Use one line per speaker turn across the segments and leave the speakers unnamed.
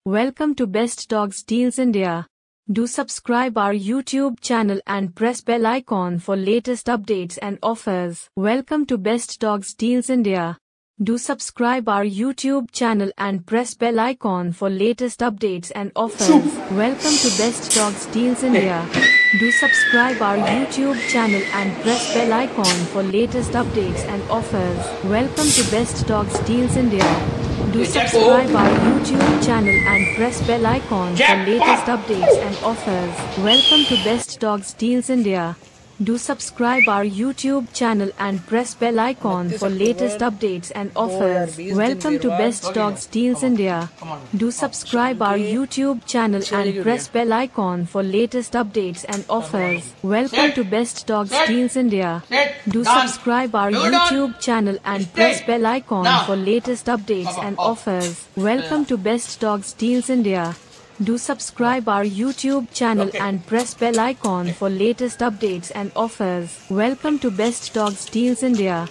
Welcome to Best Dogs Deals India. Do subscribe our YouTube channel and press bell icon for latest updates and offers. Welcome to Best Dogs Deals India. Do subscribe our YouTube channel and press bell icon for latest updates and offers. Welcome to Best Dogs Deals India. Do subscribe our YouTube channel and press bell icon for latest updates and offers. Welcome to Best Dogs Deals India. Do subscribe our YouTube channel and press bell icon for latest updates and offers. Welcome to Best Dogs Deals India. Do subscribe our YouTube channel and press bell icon for latest updates and offers. Welcome to Best Dogs Deals India. Do subscribe our YouTube channel and press bell icon for latest updates and offers. Welcome to Best Dogs Deals India. Do subscribe our YouTube channel and press bell icon for latest updates and offers. Welcome to Best Dogs Deals India. Do subscribe our YouTube channel and press bell icon for latest updates and offers. Welcome to Best Dogs Deals India.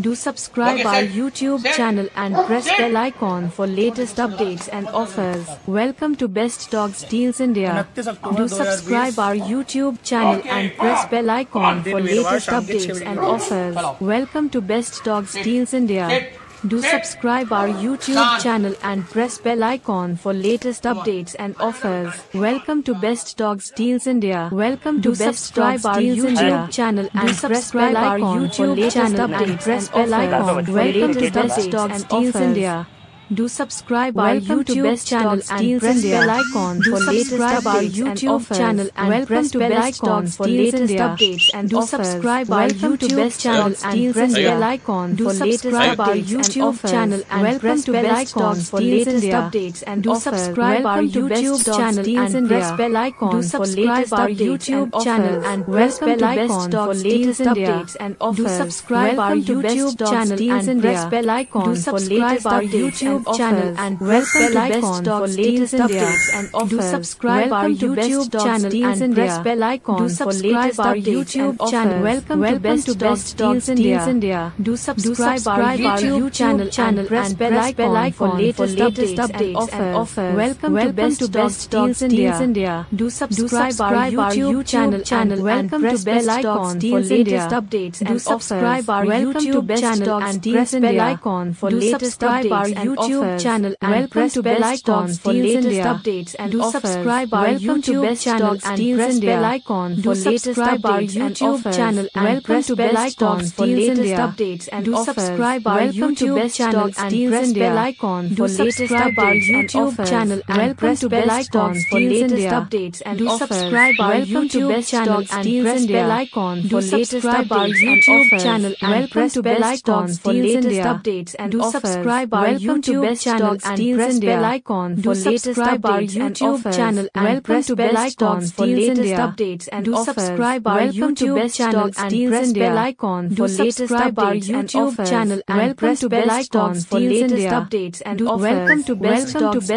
Do subscribe our YouTube channel and press bell icon for latest updates and offers. Welcome to Best Dogs Deals India. Do subscribe our YouTube channel and press bell icon for latest updates and offers. Welcome to Best Dogs Deals India. Do subscribe our YouTube channel and press bell icon for latest updates and offers. Welcome to Best Dogs Deals India. Welcome to Best Dogs Deals India channel and press bell icon for latest updates and offers. Welcome to Best Dogs Deals India. Do subscribe our YouTube channel and press bell icon for latest updates and offers. Welcome to Best Dogs for latest updates and do subscribe our YouTube channel and press bell icon for latest updates and offers. Welcome to Best Dogs for latest updates and do subscribe our YouTube channel and press bell icon for latest updates channel and press bell icon for latest updates and offers. Do subscribe our YouTube channel and press bell icon for latest updates channel and press bell icon for latest updates and offers. Do subscribe our YouTube channel and press bell icon for latest updates channel. Welcome to Best Dogs Deals India. Do subscribe our YouTube channel and press bell icon for latest updates and offers. Welcome to Best Dogs Deals India. Do subscribe our YouTube channel and press bell icon for latest updates and offers. Do subscribe our YouTube channel and press bell icon for latest updates and offers. Channel and press bell icon for latest updates and do subscribe our YouTube channel and press bell icon for latest updates and offers. Channel and press bell icon for latest updates and do subscribe our YouTube channel and press bell icon for latest updates and offers. Channel and press bell icon for latest updates and do subscribe our YouTube channel and press bell icon for latest updates and offers. Channel and press bell icon for latest updates and do subscribe our YouTube channel and press bell icon for latest updates and offers. Channel and press bell icon for latest updates and do subscribe our YouTube channel and press bell icon for latest updates and offers. Channel and press bell icon for latest updates and offers. Welcome to Best Dogs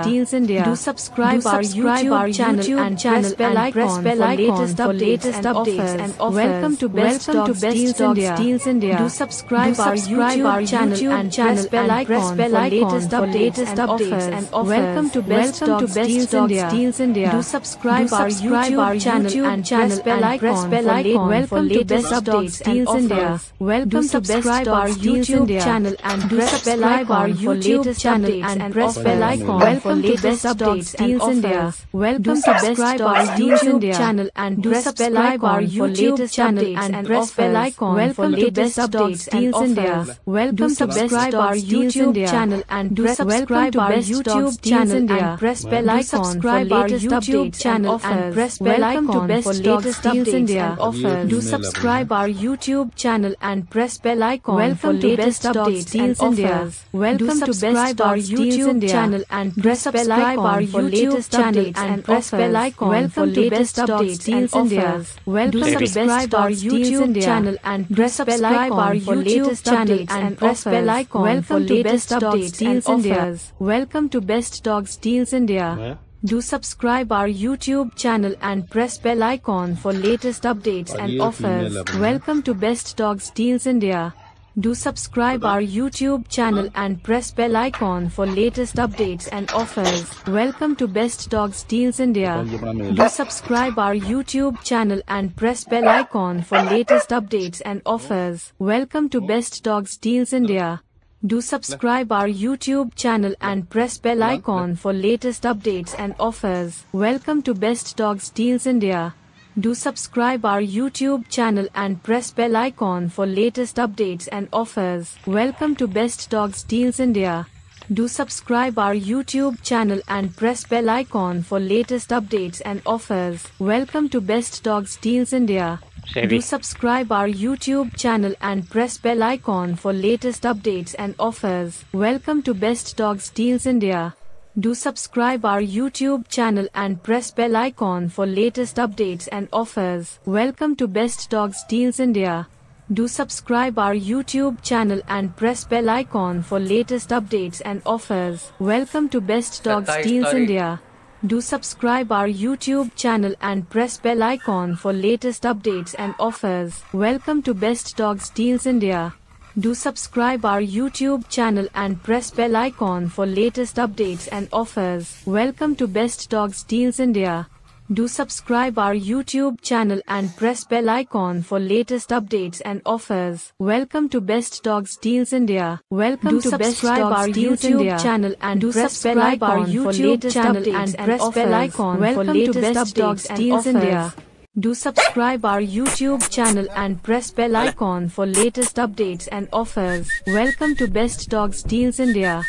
Deals India. Do subscribe our YouTube channel and press bell icon for latest updates and offers. Welcome to Best Dogs Deals India. Do subscribe our YouTube channel and press bell icon for latest updates and offers. Welcome to Best Dogs Deals India. Do subscribe our YouTube channel and press bell icon for latest updates and offers. Welcome to Best Dogs YouTube channel and press bell icon for latest channel and press bell icon for latest updates and offers. Welcome to Best Dogs YouTube channel and press bell icon for latest channel and press bell icon for latest updates and offers. Welcome to Best Dogs YouTube channel and do subscribe our YouTube channel and press bell icon for latest updates channel and press bell icon for latest updates and offers. Do subscribe our YouTube channel and press bell icon for latest updates and offers. Welcome to Best Dogs YouTube channel and press bell icon for latest updates and press bell icon for latest updates and offers. Welcome to subscribe our YouTube channel and press bell icon for latest updates and press bell icon for latest updates and offers. Welcome to Best Dogs Deals India. Do subscribe our YouTube channel and press bell icon for latest updates and offers. Welcome to Best Dogs Deals India. Do subscribe our YouTube channel and press bell icon for latest updates and offers. Welcome to Best Dogs Deals India. Do subscribe our YouTube channel and press bell icon for latest updates and offers. Welcome to Best Dogs Deals India. Do subscribe our YouTube channel and press bell icon for latest updates and offers. Welcome to Best Dogs Deals India. Do subscribe our YouTube channel and press bell icon for latest updates and offers. Welcome to Best Dogs Deals India. Do subscribe our YouTube channel and press bell icon for latest updates and offers. Welcome to Best Dogs Deals India. Do subscribe our YouTube channel and press bell icon for latest updates and offers. Welcome to Best Dogs Deals India. Do subscribe our YouTube channel and press bell icon for latest updates and offers. Welcome to Best Dogs Deals India. Do subscribe our YouTube channel and press bell icon for latest updates and offers. Welcome to Best Dogs Deals India. Do subscribe our YouTube channel and press bell icon for latest updates and offers. Welcome to Best Dogs Deals India. Do subscribe our YouTube channel and press bell icon for latest updates and offers. Welcome to Best Dogs Deals India. Do subscribe our YouTube channel and press bell icon for latest updates and offers. Welcome to Best Dogs Deals India. Welcome to Best Dogs Deals India channel and press bell icon for latest updates and press bell icon for latest Dogs Deals India. Do subscribe our YouTube channel and press bell icon for latest updates and offers. Welcome to Best Dogs Deals India.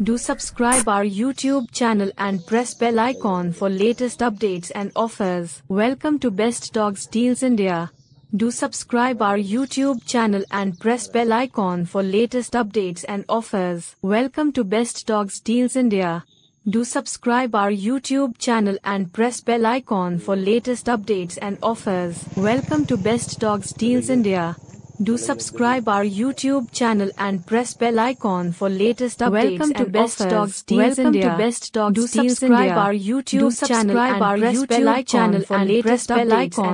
Do subscribe our YouTube channel and press bell icon for latest updates and offers. Welcome to Best Dogs Deals India. Do subscribe our YouTube channel and press bell icon for latest updates and offers. Welcome to Best Dogs Deals India. Do subscribe our YouTube channel and press bell icon for latest updates and offers. Welcome to Best Dogs Deals India. Do subscribe our YouTube channel and press bell icon for latest updates and offers. Welcome to Best Dogs Deals India. Our YouTube channel and press bell icon for latest updates and latest updates and Best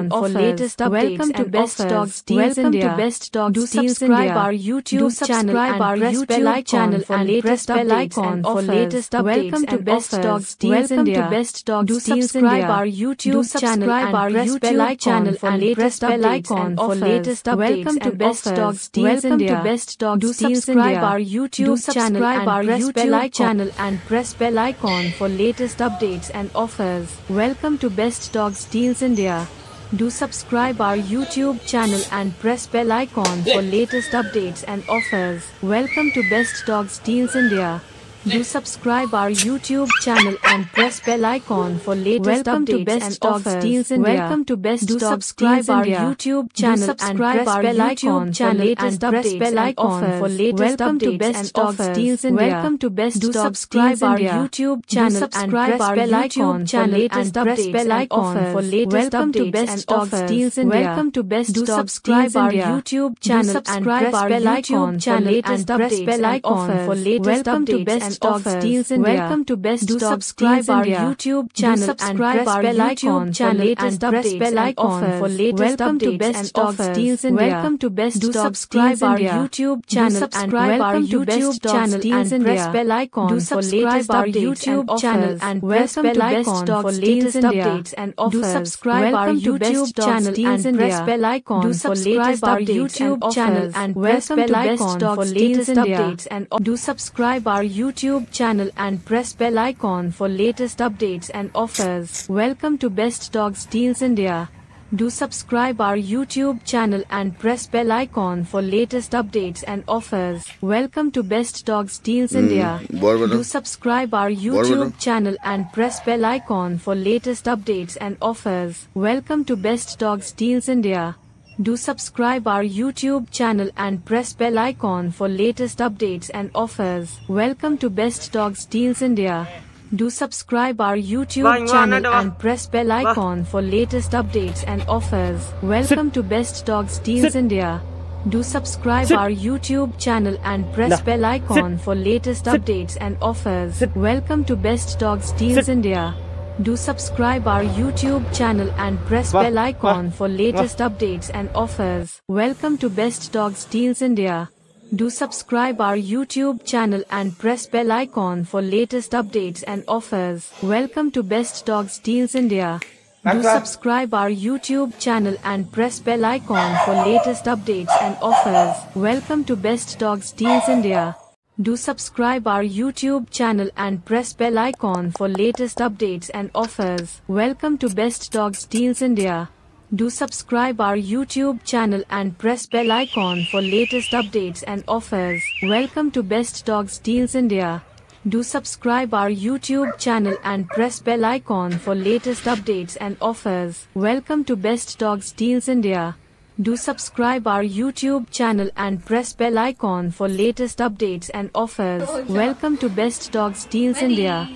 Dogs Deals India. Welcome to Best Dogs Deals India. Our YouTube channel and press bell icon for latest updates and for latest updates and Best Dogs Deals India. Welcome to Best Dogs Deals India. Our YouTube channel and press bell icon for latest updates and for latest updates and Best Dogs Deals India. Welcome to Best Dogs Deals India. Our YouTube channel and press bell icon and press bell icon for latest updates and offers. Welcome to Best Dogs Deals India. Do subscribe our YouTube channel and press bell icon for latest updates and offers. Welcome to Best Dogs Deals India. Do subscribe our YouTube channel and press bell icon for latest updates and offers. Welcome to Best Dogs Deals India. YouTube channel and press bell icon for latest updates and offers. For latest updates and offers. Welcome to Best Dogs Deals India. YouTube channel and press bell icon for latest updates and offers. For latest updates and offers. Welcome to Best Dogs Deals India. YouTube channel and press bell icon for latest updates and offers. For latest updates and Dogs Deals India. Welcome to Best Dogs Deals India. YouTube channel and press bell icon for latest updates and offers. For latest updates and offers. Welcome to Best Dogs Deals India. YouTube channel and welcome to Best Dogs Deals and press bell icon for latest YouTube channel and press bell icon for latest updates and offers. Do subscribe our YouTube channel and press bell icon for latest YouTube channel and press bell icon for latest updates and do subscribe our YouTube channel and press bell icon for latest updates and offers. Welcome to Best Dogs Deals India. Do subscribe our YouTube channel and press bell icon for latest updates and offers. Welcome to Best Dogs Deals India. Do subscribe our YouTube channel and press bell icon for latest updates and offers. Welcome to Best Dogs Deals India. Do subscribe our YouTube channel and press bell icon for latest updates and offers. Welcome to Best Dogs Deals India. Do subscribe our YouTube channel and press bell icon for latest updates and offers. Welcome to Best Dogs Deals India. Do subscribe our YouTube channel and press bell icon for latest updates and offers. Welcome to Best Dogs Deals India. Do subscribe our YouTube channel and press bell icon for latest updates and offers. Welcome to Best Dogs Deals India. Do subscribe our YouTube channel and press bell icon for latest updates and offers. Welcome to Best Dogs Deals India. Do subscribe our YouTube channel and press bell icon for latest updates and offers. Welcome to Best Dogs Deals India. Do subscribe our YouTube channel and press bell icon for latest updates and offers. Welcome to Best Dogs Deals India. Do subscribe our YouTube channel and press bell icon for latest updates and offers. Welcome to Best Dogs Deals India. Do subscribe our YouTube channel and press bell icon for latest updates and offers. Welcome to Best Dogs Deals India. Do subscribe our YouTube channel and press bell icon for latest updates and offers. Welcome to Best Dogs Deals India.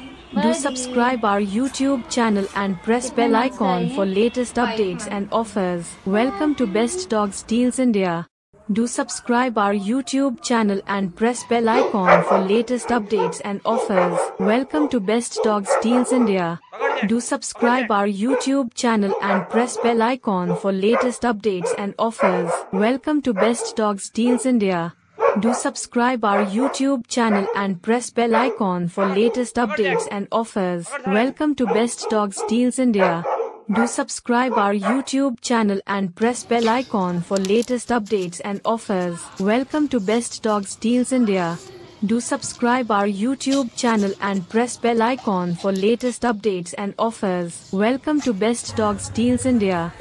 Do subscribe our YouTube channel and press bell icon for latest updates and offers. Welcome to Best Dogs Deals India. Do subscribe our YouTube channel and press bell icon for latest updates and offers. Welcome to Best Dogs Deals India. Do subscribe our YouTube channel and press bell icon for latest updates and offers. Welcome to Best Dogs Deals India. Do subscribe our YouTube channel and press bell icon for latest updates and offers. Welcome to Best Dogs Deals India. Do subscribe our YouTube channel and press bell icon for latest updates and offers. Welcome to Best Dogs Deals India. Do subscribe our YouTube channel and press bell icon for latest updates and offers. Welcome to Best Dogs Deals India.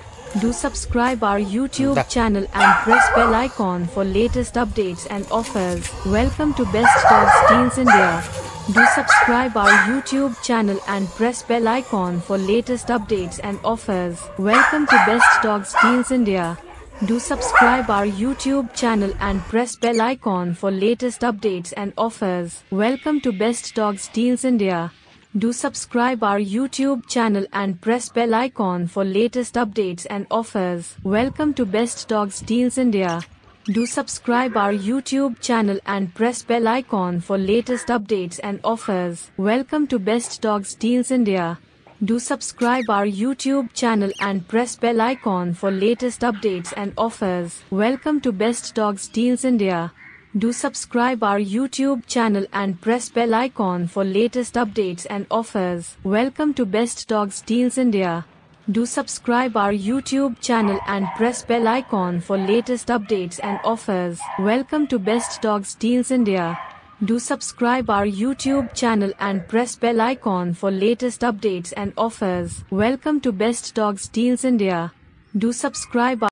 Do subscribe our YouTube channel and press bell icon for latest updates and offers. Welcome to Best Dogs Deals India. Do subscribe our YouTube channel and press bell icon for latest updates and offers. Welcome to Best Dogs Deals India. Do subscribe our YouTube channel and press bell icon for latest updates and offers. Welcome to Best Dogs Deals India. Do subscribe our YouTube channel and press bell icon for latest updates and offers. Welcome to Best Dogs Deals India. Do subscribe our YouTube channel and press bell icon for latest updates and offers. Welcome to Best Dogs Deals India. Do subscribe our YouTube channel and press bell icon for latest updates and offers. Welcome to Best Dogs Deals India. Do subscribe our YouTube channel and press bell icon for latest updates and offers. Welcome to Best Dogs Deals India. Do subscribe our YouTube channel and press bell icon for latest updates and offers. Welcome to Best Dogs Deals India. Do subscribe our YouTube channel and press bell icon for latest updates and offers. Welcome to Best Dogs Deals India. Do subscribe